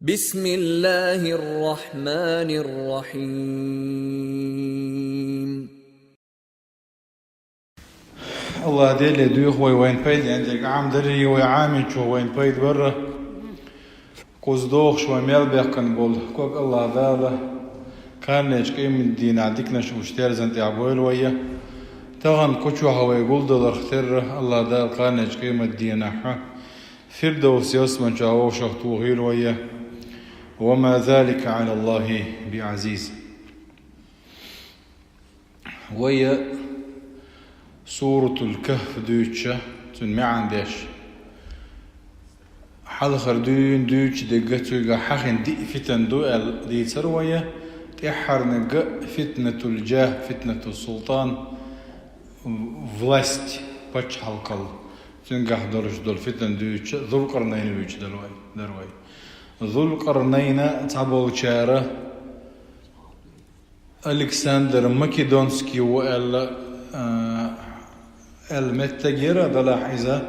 بسم الله الرحمن الرحيم. الله ديلي دوخ وين بيد عندك عام دري وعامل شو وين بيد برا قوز دوخ شو ميل بيقن بول كوك الله ذاله كان ليش كيم الدين عديكنا شو اشتير زنت عبويل ويا تغن كوشو هو يقول دولار اختر الله ذال كان ليش كيم الدين ها فردوس يسمن شاو شهتو غير ويا وما ذلك على الله بعزيز ويا سورة الكهف دوتشة تنمي عندش حال خردون دوتش دقتوغا حخن دي فتن دوال دي تروية تحر نقا فتنة الجاه فتنة السلطان власть بچ حلقل تنقح درش دول فتن دوتش ذو القرنين دوتش دلوي ذو القرنين تعبو شارة ألكسندر مكيدونسكي وإلا المتجرة دلاحظة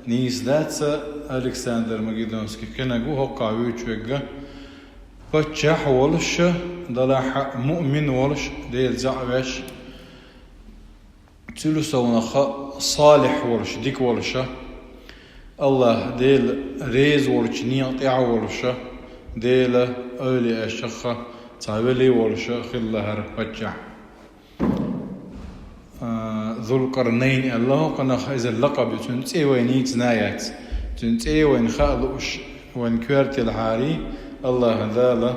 نيس داتسا ألكسندر مكيدونسكي كنا جوه قاويش وجا بتشح ولش دلاح مؤمن ولش ديل زعبش تلو صالح ولش ديك ولش الله ديل ريز ولش نيطيع ولش ديل أولي أشخة تعبلي ولش خلها بتشح ذو القرنين الله قنا خايز اللقب تنتي وينيت نايات تنتي وين خالوش وين كورت الحاري الله ذالا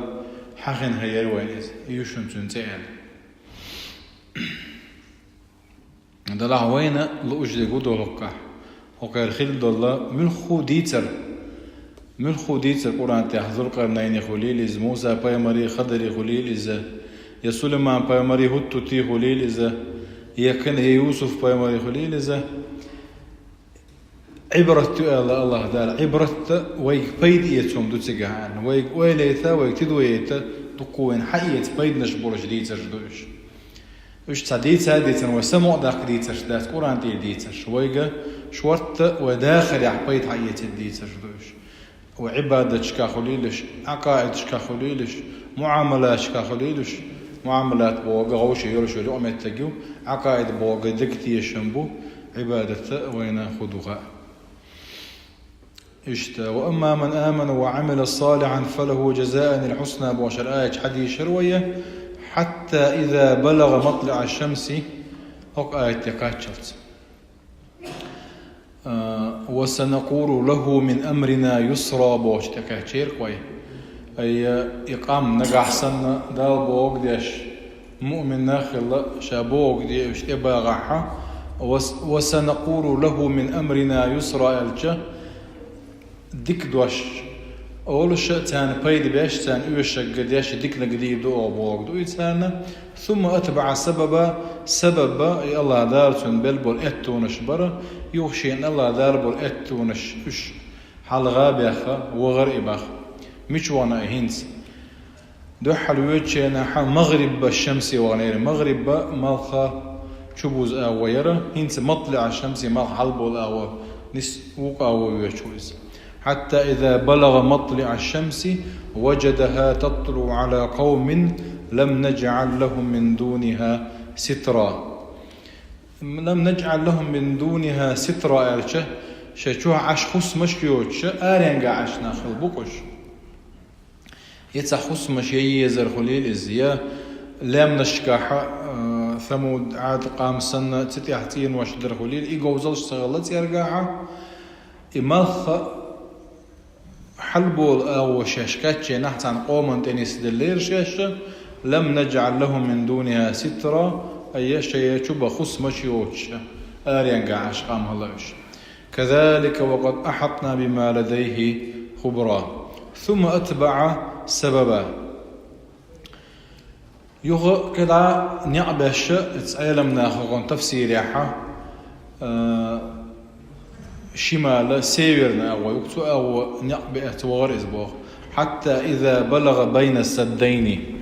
حقن هير وينيز يوشن تنتي دلا وين لوش دغدو هكا هكا خيل الله من خوديتر قران تحذر القرنين خليل موسى بايمري خضر خليل اذا يا سليمان بايمري هتتي خليل اذا يكن يوسف بايمري خليل إذا عبرة الله دار عبرة ويك بيد يتهم دوتسجان ويك ويليتا ويك تدويتا تقوين حية بيد نشبور جديد تجدوش وش تعديت هاديتن وسمع داق ديتش دات قرآن ديتش ويجا شورت وداخل عبيد حية ديت تجدوش وعبادة شكا خليلش عقائد شكا خليلش معاملات شكا خليلش معاملات بوغا غوش يرشو لؤمة تجو عقائد بوغا دكتي الشنبو عبادة وين خدوها اشتا وأما من آمن وعمل صالحا فله جزاء الحسنى بوشر آية حديث شروية حتى إذا بلغ مطلع الشمس هك آية تكاتشلت وسنقول له من أمرنا يسرى بوش تكاتشير كوي أي إقام نجح سنة دال بوق ديش مؤمن ناخل شابوق ديش إبا غحا وسنقول له من أمرنا يسرى الجا ديك دوش أول شيء تان بيد بيش تان إيش قديش ديك نقديد دو بوق دو إتانا ثم أتبع سبب الله دارتون بلبل إتونش برا يوشي إن الله دار بل إتونش إش حال غابيخا وغر إباخ مش وانا هينس دو حلويتش نحا مغرب الشمس وغنير مغرب مالخا شبوز آويرا هينس مطلع الشمس مال حلبو الآوى نس وقا ويشوز حتى إذا بلغ مطلع الشمس وجدها تطلع على قوم لم نجعل لهم من دونها سترا أرشه شو عش خص مشكيوتش آرينغا عش ناخل بوكش يتسخص مشي يزر خليل إزيا لام نشكاحة ثمود عاد قام سنة تتيحتين واشدر خليل إيقوزلش سغلت يرقاحة إمالخ حلبول أو شاشكاتشي نحت عن قوم تنس دلير شاشة لم نجعل لهم من دونها سترة أي شيء شبه خص مشيوتش آريان قاعش قام هلاش كذلك وقد أحطنا بما لديه خبرا ثم أتبع سببا يغ كذا نعبش تعلم ناخذ تفسير ياها شمال سيرنا أو نعبئة وغرز بوغ حتى إذا بلغ بين السدين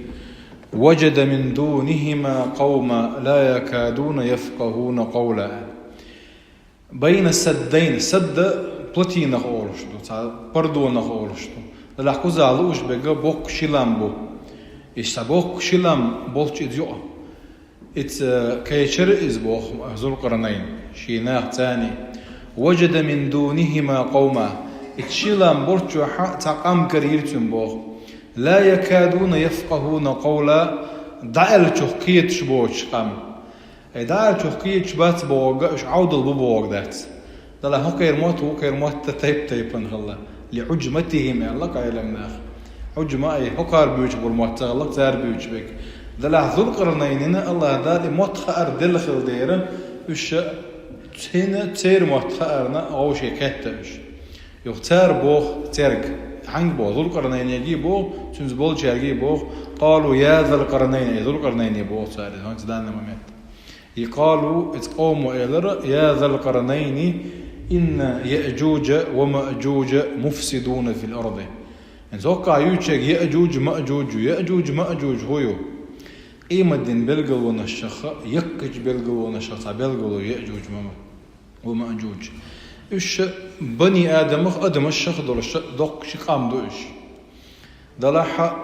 وجد من دونهما قوما لا يكادون يفقهون قولا بين السدين سد بلتين أولشتو بردو أولشتو دل أخوز علوش بقى بوك شلام بو إيش بوك شلام بولش إديو إت كيشر إز بوخ ذو القرنين شيناه تاني وجد من دونهما قوما إتشلام بورتشو تقام كريرتم بوخ لا يكادون يفقهون قولا دعل تحقيت شبوش قام دعل تحقيت شبات بوغ عودل بوغ ذات دلا هوكير موت تيب هلا لعجمتهم الله قايلنا عجمة أي هوكار بيوج بالموت الله تار بيوج بك دلا ذو القرنين الله دال موت خار دلخل ديره وش هنا تير موت خارنا أو شيء كتبش يختار بوخ ترك حنق بوخ ذو القرنين يجي بوخ شنز بولش يجي بوخ قالوا يا ذا القرنين ذو القرنين يبوخ صار هون تدان ممت يقالوا اتقوموا إلى يا ذا القرنين إن يأجوج ومأجوج مفسدون في الأرض إن زوقع يوشك يأجوج مأجوج هو إيمدين بلغل ونشخ يكج بلغل ونشخ بلغل يأجوج ومأجوج إيش بني آدم أدم الشخ دوق شقام دوش دلح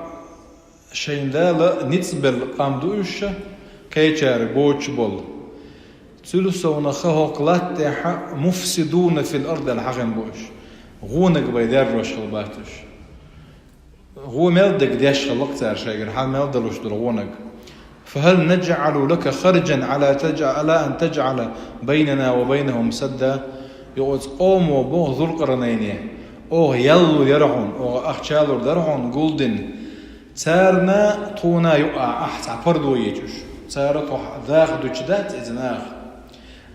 شين دالا نتسبل قام دوش كيشار بوش بول ثلثون خهوقلات تاح مفسدون في الأرض الحقن بوش غونك بيدار روش خلباتش هو مالدك ديش خلق تار شاير حال مالدلوش درغونك فهل نجعل لك خرجا على أن تجعل بيننا وبينهم سدا يقول قوموا بوه ذو القرنين أوه يلو يرحون أوه أخشالو درحون قولدن تارنا طونا يقع أحسع فردو يجوش تارتو ذاخدو جدات إذناخ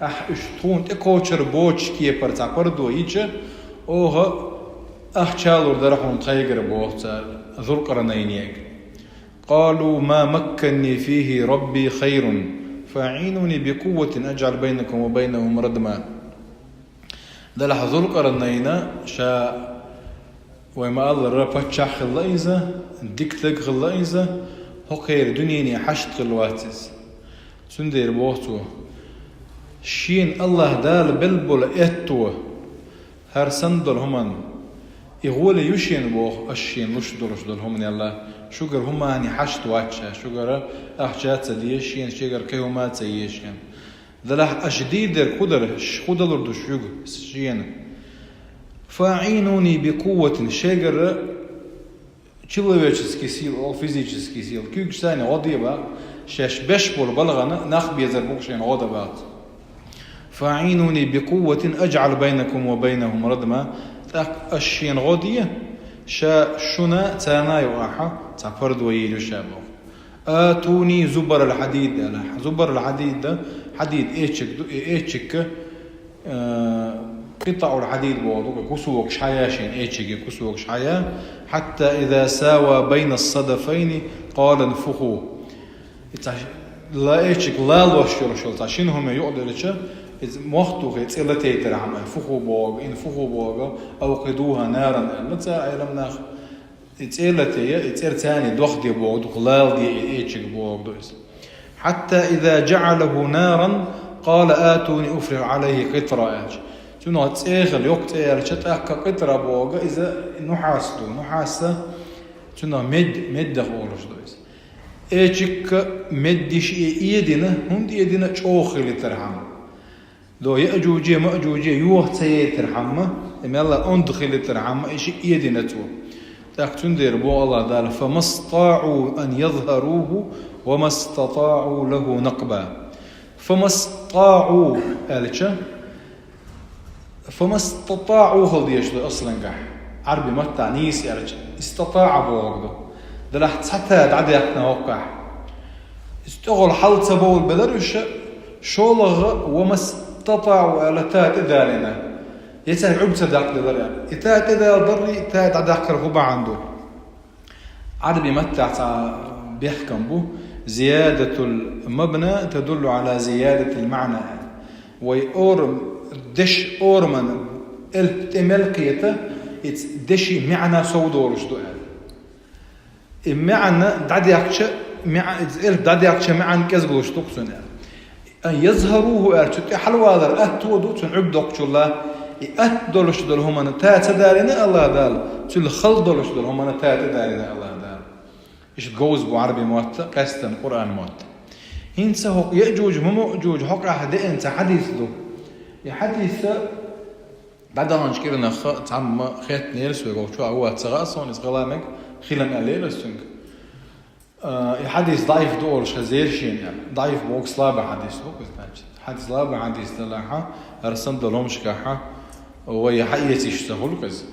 اشتون اكوچر بوچ كي پرتا پردو يچ اوه اخچالور درحون تايگر بوخت ذو القرنين قالوا ما مكنني فيه ربي خير فاعينوني بقوة اجعل بينكم وبينهم ردما دلح ذو القرنين شا وما الله ربطشا خلايزة ديكتك خلايزة هو خير دنيني حشت خلواتز سندير بوختو شين الله دال بلبل اتوه هر سندل همان يقول يشين بوخ الشين لشدل همان يلا شجر هما يعني حشت واتشا شجر احجات ديشين شجر كيومات سيشين ذلح اشديد القدر خدل دشوج شين فاعينوني بقوة شجر человеческий сил او физический сил كيك ثاني غضيبه شاش بشبل بلغنا نخبي زربوك شين غضبات فاعينوني بقوة أجعل بينكم وبينهم ردما الشين غودية شنا تانا يوحى تفرد ويلو شابه آتوني زبر الحديد زبر الحديد ده حديد إيشك قطع الحديد بوضوك كسوك شحيا شين إيشك كسوك شحيا حتى إذا ساوى بين الصدفين قال انفخوا لا إيشك لا لوشير شلتا شينهم يقدر إذا مختوخ يتسألتي ترحم انفخوا بوغ أوقدوها نارا متى علمنا يتسأل ثاني دوخ دي بوغ دخلال دي إيشك بوغ دوس حتى إذا جعله نارا قال آتوني أفرغ عليه قطرة شنو تسأل يقتل شتاك قطرة بوغ إذا نحاسة شنو مد خورش دوس إيشك مدش إيدنا هم دي إيدنا شوخي لترحم دو يأجوجي مأجوجي يوه تيتر حمى إما الله أندخل ترحمة إيش يدنا تو تاكتون دير بو الله دال فما استطاعوا أن يظهروه وما استطاعوا له نقبا فما استطاعوا ألشا فما استطاعوا خل ديش أصلا قح عربي ما تعنيس ألشا استطاع بوغدو دلح حتى عديتنا وقع استغل حلت بول بدرش شولغ وما استطاعوا ألتات إذالنا يتاه عبت داق لذريان يتاه إذا ضري تاه داق رغبة عنده عربي متى بيحكم به زيادة المبنى تدل على زيادة المعنى ويورم دش أورمن التملكيته دشي معنى سودورش دوال المعنى داديكش معنى كزغلوش تقصن أن يظهروه أرتك حلوة هذا أهتو دوتن عبدك الله دولش دول هم تات دارنا الله دال تل خل دولش دول هم تات دارنا الله دال إيش تجوز بعربي موت قصة القرآن موت هنسا هو يأجوج ممأجوج حق أحد أنت حديث له يحديث بعد أن شكرنا تعم خيط نيرس ويقول شو هو تغاصون إسقلامك خلنا عليه لسنك يحديث ضعيف دول شزير شين يعني ضعيف بوك صلابة حديث بوك حديث صلابة حديث دلها رسم دلهم شكاحة ويحيتي يشتغل كذا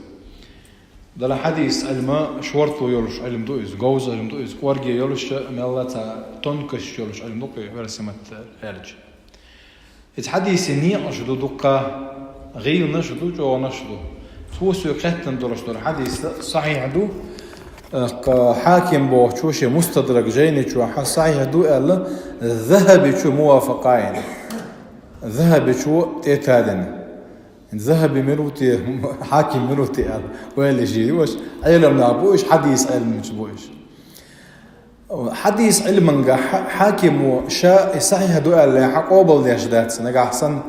دل حديث علم شورتو يولش علم دويز جوز علم دويز كورجي يولش ملتا تنكش يولش علم دوقي ورسمت خارج الحديث ني أشدو دقة غير نشدو جو نشدو توسو قتن درش در حديث صحيح دو حاكم بو شوشي مستدرك جيني شو صحيح دو قال ذهب شو موافقين ذهب شو تيتادن ذهب مروتي حاكم مروتي قال وين جي وش علم نابوش حديث علم مش بوش حديث علم حاكم وشاء صحيح دو قال حقوبل ديش دات نجا حسن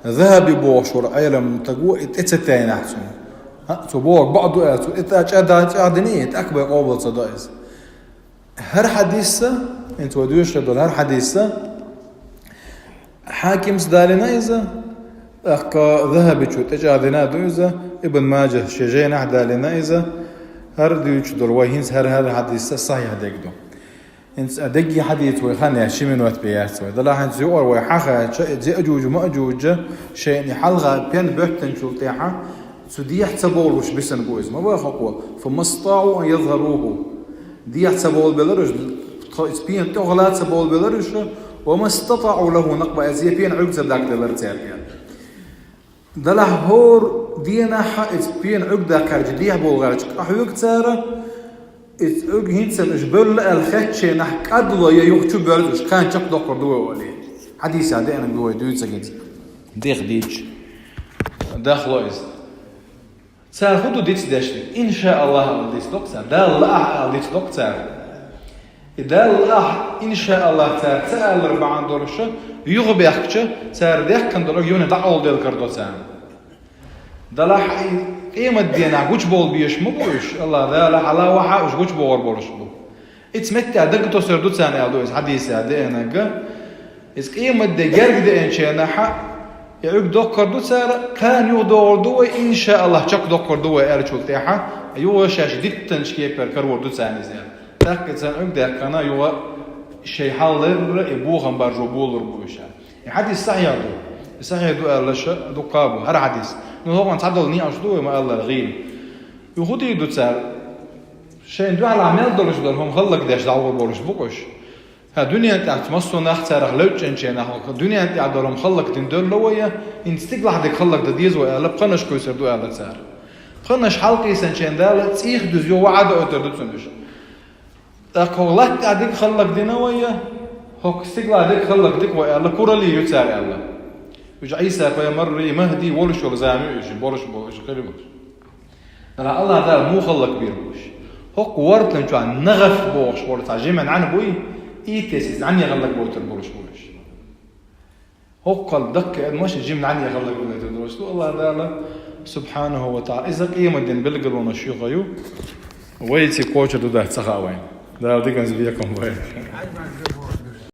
ذهب بوشور علم تقو اتتين احسن تبوك بعض وقت اتأجادنيت أكبر قوة صدائز هر حديثة انت ودوش لدول هر حديثة حاكم سدالنا إذا ذهب شو تجادنا دوزة ابن ماجه شجين أحدا لنا إذا هر دوش دول وهينس هر حديثة صحيح دقدو انت دقي حديث ويخاني شمين وقت بيات دلا حين زيور ويحاخا زي أجوج ومأجوج شيء حلغة بين بحتن شو تيحا سودي يحسبوا وش بيسن بويز ما بقى خقوة فما استطاعوا أن يظهروه دي يحسبوا البلرج بين تغلات سبوا البلرج وما استطاعوا له نقبة أزيه بين عقد ذاك دلرتير يعني دله هور دينا حق بين عقد كارج ديه بولغارج أحيوك تارة عقد هنسن إجبل الخدشة نحك أدوى يوختو بلرج كان شق دكتور دوه ولي حديث عدينا دوه دوت سجنت ديخ ديج داخلو إز سال خدو ديتس داشتي إن شاء الله ديتس دكتور دال لا ديتس دكتور دال لا إن شاء الله سال أربعة دولشة يغبي أخشة سال ديك كان دولار يون دعول ديل كردو سام دال قيمة دينا وش بول بيش مبوش الله دال على واحد وش بور بولش بو إتمتع دقتو سردو سنة يالدوز حديث عدينا جا إس قيمة دجارج ده إن شاء الله يعق دكتور دو سار كان يودور دو إن شاء الله شق دكتور دو أرجو تيحة يو شاش ديتن شيء بركور دو سنة زين تأكد سن عق ده كنا يو شيء حلر يبوهم برجبول ربوشة حديث صحيح دو الله ش دو قابو هر حديث نو هو تعدل ني أشدو ما الله غير يهودي دو سار شيء دو على عمل دولش دولهم خلق داش دعوة بولش بوكش الدنيا تاعت مصو نختار لوتش انشينا الدنيا تاع دورم خلق تندل لويا انستقل حد خلق دديز ولا بقنش كويسر دو على صار قنش حلقي سنشين دال تسيخ دزيو وعد اوتر دتنش اقولت عدك خلق دينويا هوك استقل عدك خلق ديك ولا كورلي يتسار الله وج عيسى فيمر مهدي ولش زامي بولش خليمش لا الله دال مو خلق بيربوش هوك ورتن شو نغف بوش ورت عجيم عن بوي إيتيس عني غلق بوتر بولش هو قال دق مش جيم عني غلق بوتر بولش الله تعالى سبحانه وتعالى إذا قيمة دين بلغ ونشيغيو ويتي كوتش دو ده تخاوين ده دي كان زبيكم وين